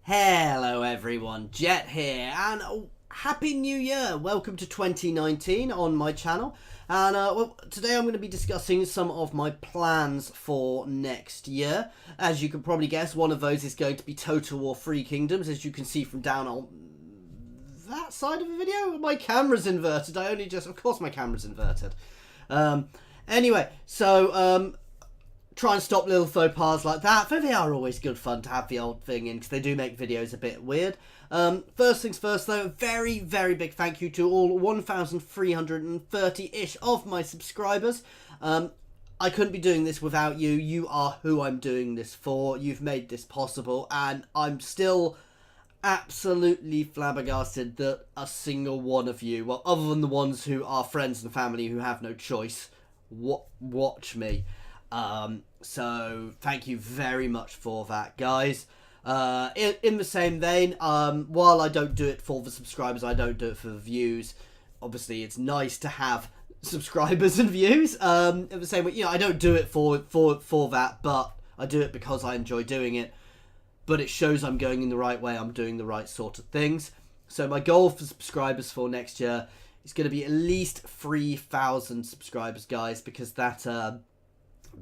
Hello everyone, Jet here, and Happy New Year! Welcome to 2019 on my channel. And today I'm going to be discussing some of my plans for next year. As you can probably guess, one of those is going to be Total War Three Kingdoms, as you can see from down on that side of the video. My camera's inverted. Of course my camera's inverted. Anyway, so try and stop little faux pas like that, though they are always good fun to have the old thing in, because they do make videos a bit weird. First things first though, a very, very big thank you to all 1,330-ish of my subscribers. I couldn't be doing this without you. You are who I'm doing this for. You've made this possible, and I'm still absolutely flabbergasted that a single one of you, well, other than the ones who are friends and family who have no choice, watch me. So thank you very much for that, guys. In the same vein, while I don't do it for the subscribers, I don't do it for the views. Obviously, it's nice to have subscribers and views. In the same way, I don't do it for that, but I do it because I enjoy doing it. But it shows I'm going in the right way. I'm doing the right sort of things. So my goal for subscribers for next year is going to be at least 3,000 subscribers, guys, because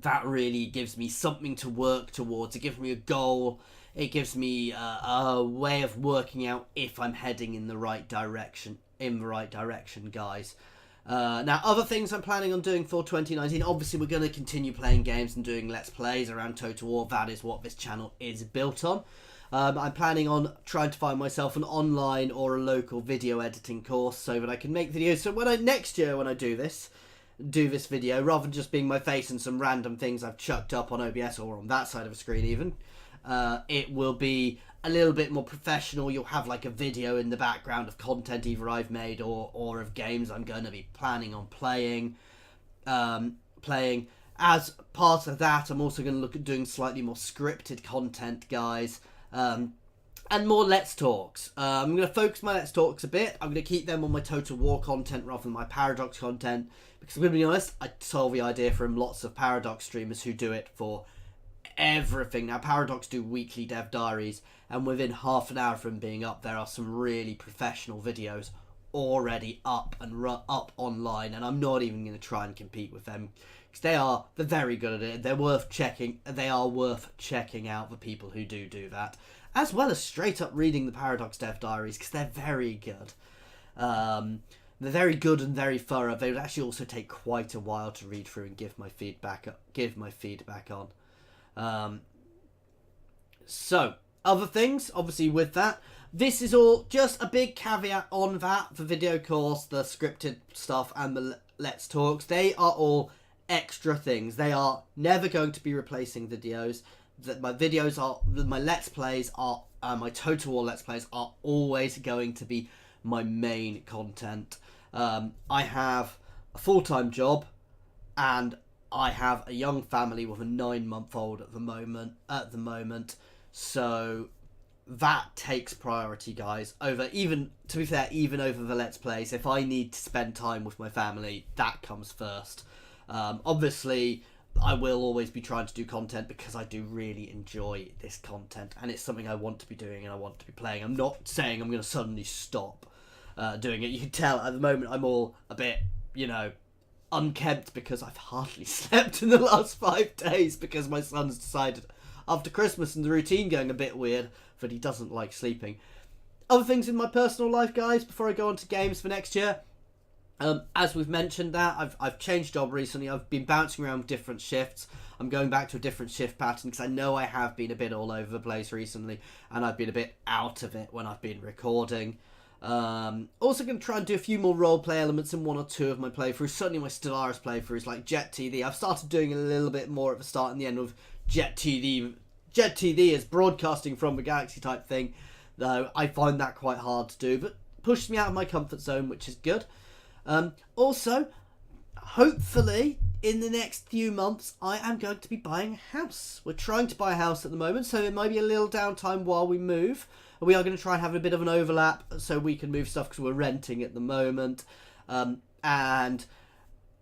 that really gives me something to work towards. It gives me a goal. It gives me a way of working out if I'm heading in the right direction. Guys. Now, other things I'm planning on doing for 2019. Obviously, we're going to continue playing games and doing Let's Plays around Total War. That is what this channel is built on. I'm planning on trying to find myself an online or a local video editing course so that I can make videos. So next year when I do this video, rather than just being my face and some random things I've chucked up on OBS or on that side of the screen even, it will be a little bit more professional. You'll have like a video in the background of content either I've made or of games I'm going to be planning on playing. As part of that, I'm also going to look at doing slightly more scripted content, guys, and more Let's Talks. I'm going to focus my Let's Talks a bit. I'm going to keep them on my Total War content rather than my Paradox content, because I'm going to be honest, I stole the idea from lots of Paradox streamers who do it for everything. Now, Paradox do weekly dev diaries, and within half an hour from being up, there are some really professional videos already up online, and I'm not even going to try and compete with them, because they're very good at it. They are worth checking out, the people who do that, as well as straight up reading the Paradox dev diaries, because they're very good. They're very good and very thorough. They would actually also take quite a while to read through and give my feedback on. So, other things, obviously with that, this is all just a big caveat on that. The video course, the scripted stuff, and the Let's Talks, they are all extra things. They are never going to be replacing videos. My Let's Plays are, my Total War Let's Plays are always going to be my main content. I have a full-time job, and I have a young family with a 9-month-old at the moment, so that takes priority, guys, over even over the Let's Plays. If I need to spend time with my family, that comes first. Obviously, I will always be trying to do content because I do really enjoy this content, and it's something I want to be doing and I want to be playing. I'm not saying I'm going to suddenly stop doing it. You can tell at the moment I'm all a bit, unkempt, because I've hardly slept in the last 5 days because my son's decided after Christmas and the routine going a bit weird that he doesn't like sleeping. Other things in my personal life, guys, before I go on to games for next year. As we've mentioned that, I've changed job recently. I've been bouncing around different shifts. I'm going back to a different shift pattern because I know I have been a bit all over the place recently, and I've been a bit out of it when I've been recording. Also going to try and do a few more roleplay elements in 1 or 2 of my playthroughs. Certainly my Stellaris playthroughs, like Jet TD. I've started doing a little bit more at the start and the end with Jet TD. Jet TD is broadcasting from the galaxy type thing, though I find that quite hard to do, but pushed me out of my comfort zone, which is good. Also, hopefully, in the next few months, I am going to be buying a house. We're trying to buy a house at the moment, so there might be a little downtime while we move. We are going to try and have a bit of an overlap so we can move stuff, because we're renting at the moment. And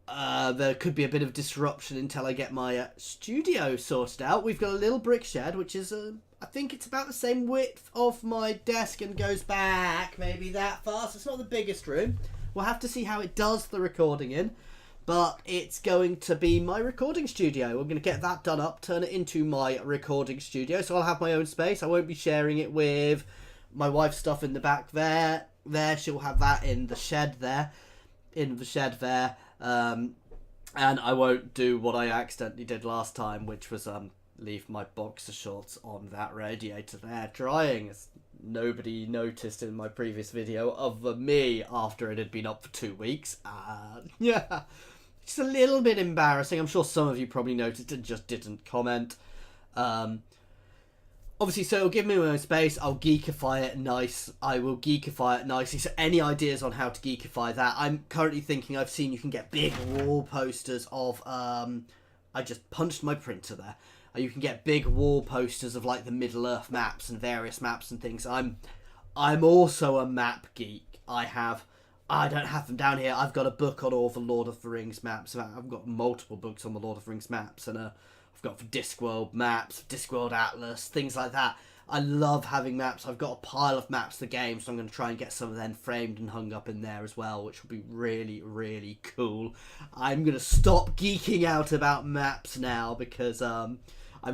there could be a bit of disruption until I get my studio sorted out. We've got a little brick shed, which is I think it's about the same width of my desk and goes back maybe that far. So it's not the biggest room. We'll have to see how it does the recording in. But it's going to be my recording studio. We're going to get that done up, turn it into my recording studio. So I'll have my own space. I won't be sharing it with my wife's stuff in the back there. She'll have that in the shed there. And I won't do what I accidentally did last time, which was leave my boxer shorts on that radiator there drying. As nobody noticed in my previous video other than me after it had been up for 2 weeks. Yeah. It's a little bit embarrassing. I'm sure some of you probably noticed and just didn't comment. Obviously, so it'll give me my own space. I'll geekify it nice. I will geekify it nicely. So any ideas on how to geekify that? I'm currently thinking, I've seen you can get big wall posters of... I just punched my printer there. You can get big wall posters of like the Middle-earth maps and various maps and things. I'm also a map geek. I don't have them down here. I've got a book on all the Lord of the Rings maps. I've got multiple books on the Lord of the Rings maps, and I've got for Discworld maps, Discworld Atlas, things like that. I love having maps. I've got a pile of maps of the game, so I'm going to try and get some of them framed and hung up in there as well, which will be really, really cool. I'm going to stop geeking out about maps now because I'm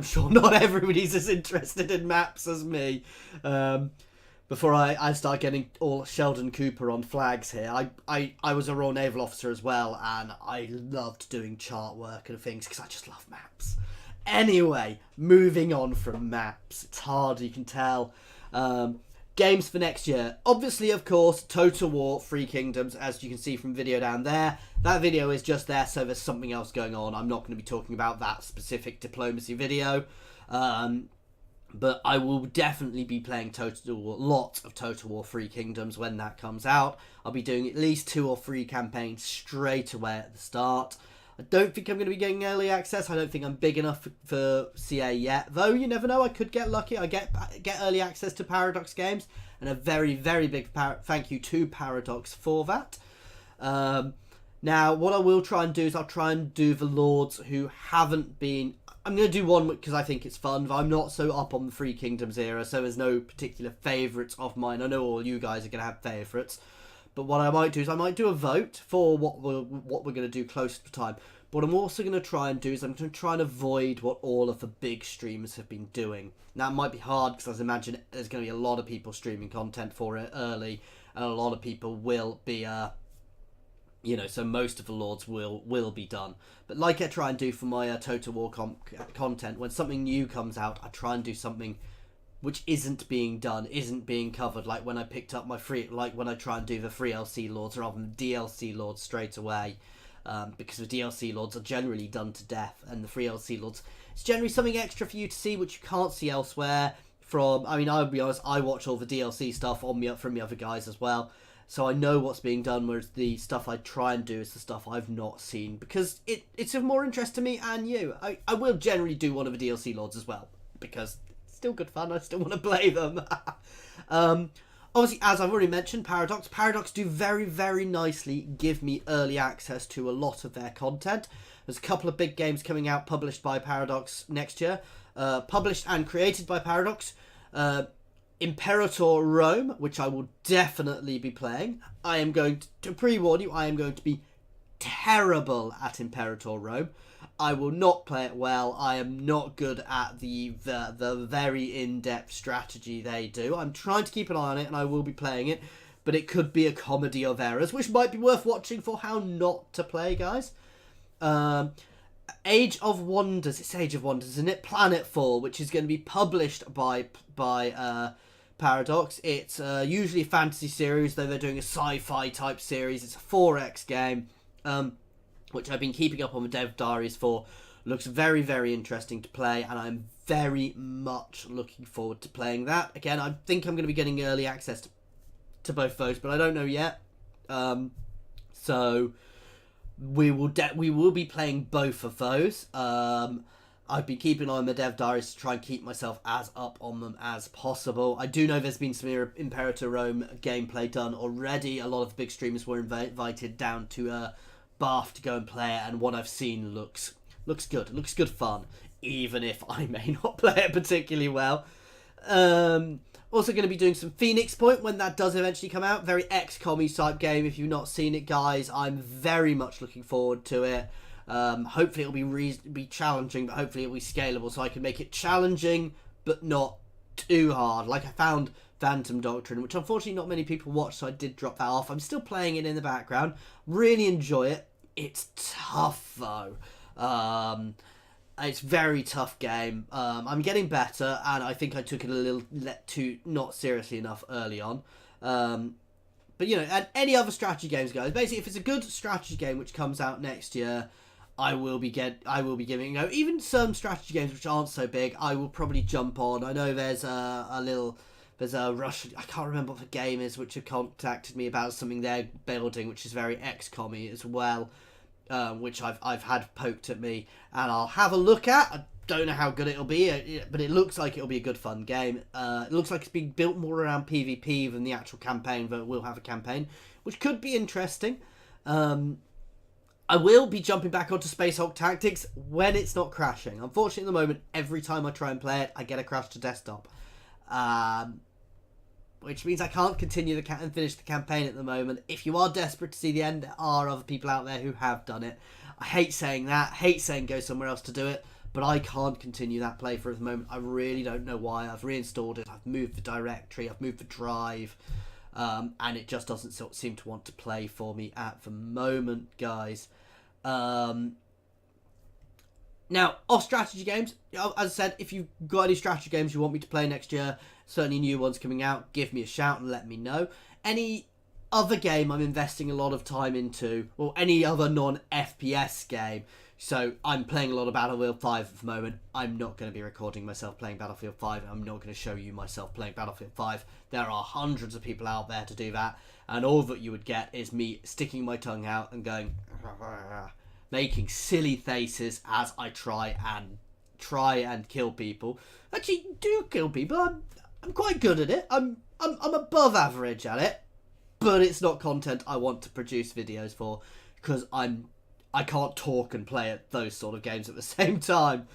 sure not everybody's as interested in maps as me. Before I start getting all Sheldon Cooper on flags here, I was a Royal Naval officer as well, and I loved doing chart work and things because I just love maps. Anyway, moving on from maps. It's hard, you can tell. Games for next year. Obviously, of course, Total War, Three Kingdoms, as you can see from video down there. That video is just there, so there's something else going on. I'm not going to be talking about that specific diplomacy video. But I will definitely be playing lots of Total War Three Kingdoms when that comes out. I'll be doing at least 2 or 3 campaigns straight away at the start. I don't think I'm going to be getting early access. I don't think I'm big enough for CA yet. Though, you never know, I could get lucky. I get early access to Paradox games. And a very, very big thank you to Paradox for that. Now, what I will try and do is I'll try and do the Lords who haven't been... I'm going to do one because I think it's fun, but I'm not so up on the Three Kingdoms era, so there's no particular favourites of mine. I know all you guys are going to have favourites, but what I might do is I might do a vote for what we're going to do close to the time. But what I'm also going to try and do is I'm going to try and avoid what all of the big streamers have been doing. Now, it might be hard because I imagine there's going to be a lot of people streaming content for it early, and a lot of people will be... so most of the Lords will be done. But like I try and do for my Total War content, when something new comes out, I try and do something which isn't being done, isn't being covered. Like when I picked up when I try and do the 3LC Lords rather than DLC Lords straight away. Because the DLC Lords are generally done to death, and the 3LC Lords, it's generally something extra for you to see which you can't see elsewhere. I'll be honest, I watch all the DLC stuff from the other guys as well. So I know what's being done, whereas the stuff I try and do is the stuff I've not seen. Because it's of more interest to me and you. I will generally do one of the DLC Lords as well. Because it's still good fun. I still want to play them. Obviously, as I've already mentioned, Paradox do very, very nicely give me early access to a lot of their content. There's a couple of big games coming out published by Paradox next year. Published and created by Paradox. Imperator Rome, which I will definitely be playing. I am going to pre-warn you, I am going to be terrible at Imperator Rome. I will not play it well. I am not good at the very in-depth strategy they do. I'm trying to keep an eye on it, and I will be playing it, but it could be a comedy of errors, which might be worth watching for how not to play, guys. Age of Wonders. It's Age of Wonders, isn't it? Planetfall, which is going to be published by Paradox. It's usually a fantasy series, though they're doing a sci-fi type series. It's a 4X game, which I've been keeping up on the dev diaries for. Looks very, very interesting to play, and I'm very much looking forward to playing that. Again, I think I'm going to be getting early access to both those, but I don't know yet. So we will be playing both of those. I've been keeping an eye on the dev diaries to try and keep myself as up on them as possible. I do know there's been some Imperator Rome gameplay done already. A lot of the big streamers were invited down to Bath to go and play it, and what I've seen looks good. It looks good fun, even if I may not play it particularly well. Also going to be doing some Phoenix Point when that does eventually come out. Very XCOM-y type game. If you've not seen it, guys, I'm very much looking forward to it. Hopefully it'll be challenging, but hopefully it'll be scalable so I can make it challenging but not too hard. Like I found Phantom Doctrine, which unfortunately not many people watch, so I did drop that off. I'm still playing it in the background. Really enjoy it. It's tough though. It's a very tough game. I'm getting better, and I think I took it a little too not seriously enough early on. But you know, and any other strategy games, guys. Basically, if it's a good strategy game which comes out next year, I will be giving, you know, even some strategy games which aren't so big, I will probably jump on. I know there's there's a Russian, I can't remember what the game is, which have contacted me about something they're building, which is very XCOM-y as well, which I've had poked at me, and I'll have a look at. I don't know how good it'll be, but it looks like it'll be a good fun game. It looks like it's being built more around PvP than the actual campaign, but it will have a campaign, which could be interesting. I will be jumping back onto Space Hulk Tactics when it's not crashing. Unfortunately, at the moment, every time I try and play it, I get a crash to desktop. Which means I can't continue and finish the campaign at the moment. If you are desperate to see the end, there are other people out there who have done it. I hate saying that, hate saying go somewhere else to do it, but I can't continue that playthrough at the moment. I really don't know why. I've reinstalled it, I've moved the directory, I've moved the drive, and it just doesn't seem to want to play for me at the moment, guys. Now, off strategy games, as I said, if you've got any strategy games you want me to play next year, certainly new ones coming out, give me a shout and let me know. Any other game I'm investing a lot of time into, or any other non-FPS game, so I'm playing a lot of Battlefield 5 at the moment. I'm not going to be recording myself playing Battlefield 5. I'm not going to show you myself playing Battlefield 5. There are hundreds of people out there to do that, and all that you would get is me sticking my tongue out and going, making silly faces as I try and kill people. Actually, do kill people. I'm quite good at it. I'm above average at it, but it's not content I want to produce videos for, because I can't talk and play at those sort of games at the same time.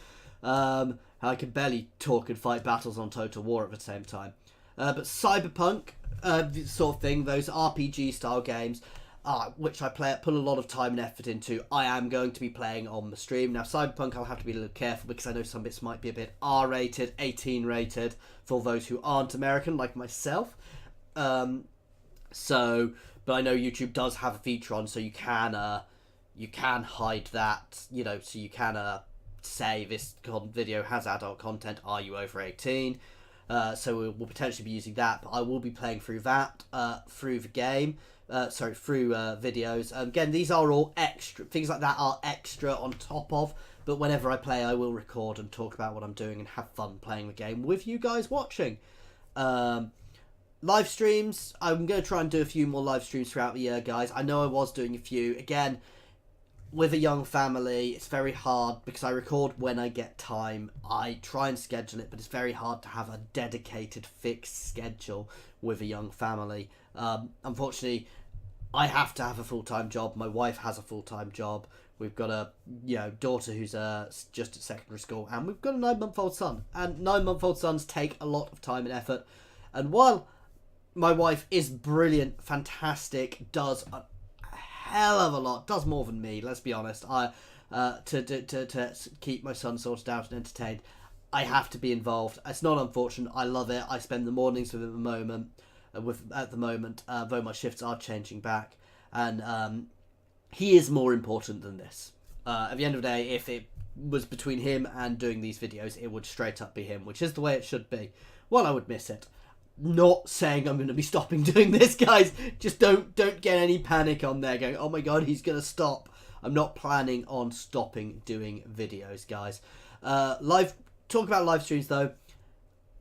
I can barely talk and fight battles on Total War at the same time. But Cyberpunk, sort of thing, those RPG style games, which I put a lot of time and effort into, I am going to be playing on the stream. Now, Cyberpunk, I'll have to be a little careful because I know some bits might be a bit R-rated, 18 rated, for those who aren't American, like myself. But I know YouTube does have a feature on, so you can hide that, you know, so you can say this video has adult content, are you over 18? So we'll potentially be using that, but I will be playing through that, through the game. Through videos. Again, these are all extra. Things like that are extra on top of, but whenever I play, I will record and talk about what I'm doing and have fun playing the game with you guys watching. Live streams, I'm going to try and do a few more live streams throughout the year, guys. I know I was doing a few. Again, with a young family, it's very hard because I record when I get time. I try and schedule it, but it's very hard to have a dedicated, fixed schedule with a young family. Unfortunately, I have to have a full-time job. My wife has a full-time job. We've got a daughter who's just at secondary school, and we've got a 9-month-old son. And 9-month-old sons take a lot of time and effort. And while my wife is brilliant, fantastic, does a hell of a lot, does more than me, let's be honest, to keep my son sorted out and entertained, I have to be involved. It's not unfortunate. I love it. I spend the mornings with him at the moment, though my shifts are changing back, and he is more important than this. At the end of the day, if it was between him and doing these videos, it would straight up be him, which is the way it should be. Well, I would miss it. Not saying I'm going to be stopping doing this, guys. Just don't get any panic on there going, oh my god, he's going to stop. I'm not planning on stopping doing videos, guys. Talk about live streams, though.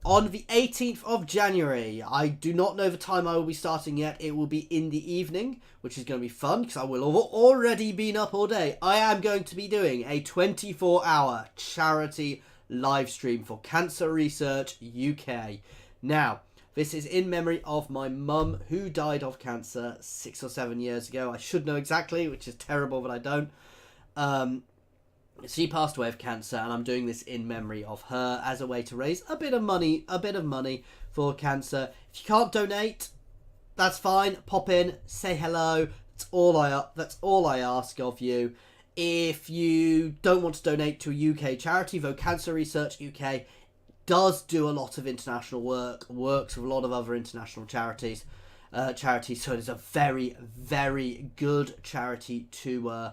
On the 18th of January, I do not know the time I will be starting yet. It will be in the evening, which is going to be fun because I will have already been up all day. I am going to be doing a 24-hour charity live stream for Cancer Research UK. Now, this is in memory of my mum, who died of cancer 6 or 7 years ago. I should know exactly, which is terrible, but I don't. She passed away of cancer, and I'm doing this in memory of her as a way to raise a bit of money for cancer. If you can't donate, that's fine. Pop in, say hello. That's all I ask of you. If you don't want to donate to a UK charity, though Cancer Research UK does do a lot of international work, works with a lot of other international charities, so it is a very, very good charity to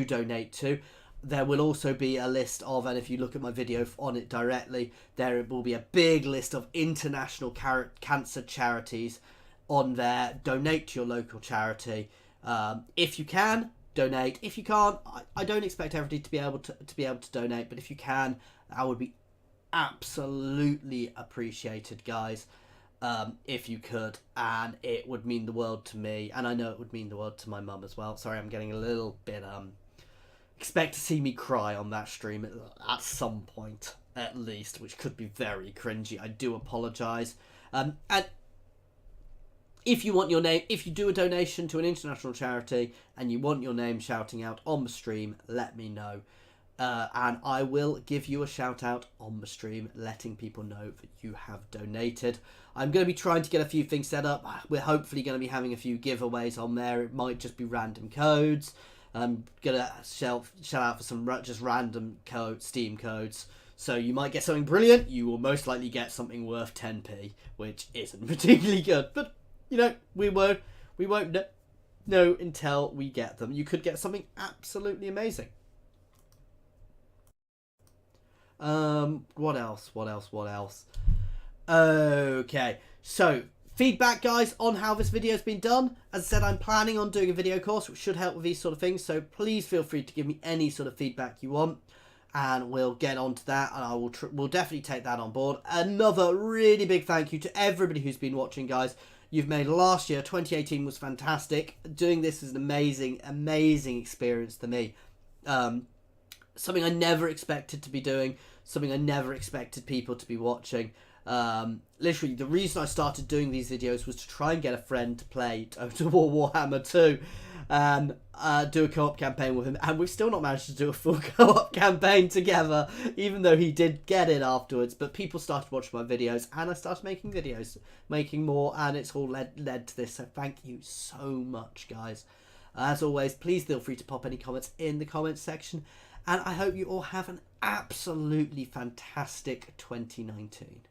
donate to. There will also be a list of, and if you look at my video on it directly, there will be a big list of international cancer charities on there. Donate to your local charity. If you can, donate. If you can't, I don't expect everybody to be able to donate, but if you can, that would be absolutely appreciated, guys. If you could, and it would mean the world to me, and I know it would mean the world to my mum as well. Sorry, I'm getting a little bit expect to see me cry on that stream at some point at least, which could be very cringy. I do apologise. And if you want your name, if you do a donation to an international charity and you want your name shouting out on the stream, let me know. And I will give you a shout out on the stream, letting people know that you have donated. I'm going to be trying to get a few things set up. We're hopefully going to be having a few giveaways on there. It might just be random codes. I'm going to shout out for some just random Steam codes. So you might get something brilliant. You will most likely get something worth 10p, which isn't particularly good. But, you know, we won't know until we get them. You could get something absolutely amazing. What else? Okay, so feedback, guys, on how this video has been done. As I said, I'm planning on doing a video course which should help with these sort of things, so please feel free to give me any sort of feedback you want, and we'll get on to that, and we'll definitely take that on board. Another really big thank you to everybody who's been watching, guys. You've made last year, 2018, was fantastic. Doing this is an amazing experience to me. Something I never expected to be doing, something I never expected people to be watching. Literally, the reason I started doing these videos was to try and get a friend to play Total War Warhammer 2 and do a co-op campaign with him, and we've still not managed to do a full co-op campaign together, even though he did get it afterwards. But people started watching my videos, and I started making videos, making more, and it's all led to this. So thank you so much, guys. As always, please feel free to pop any comments in the comments section, and I hope you all have an absolutely fantastic 2019.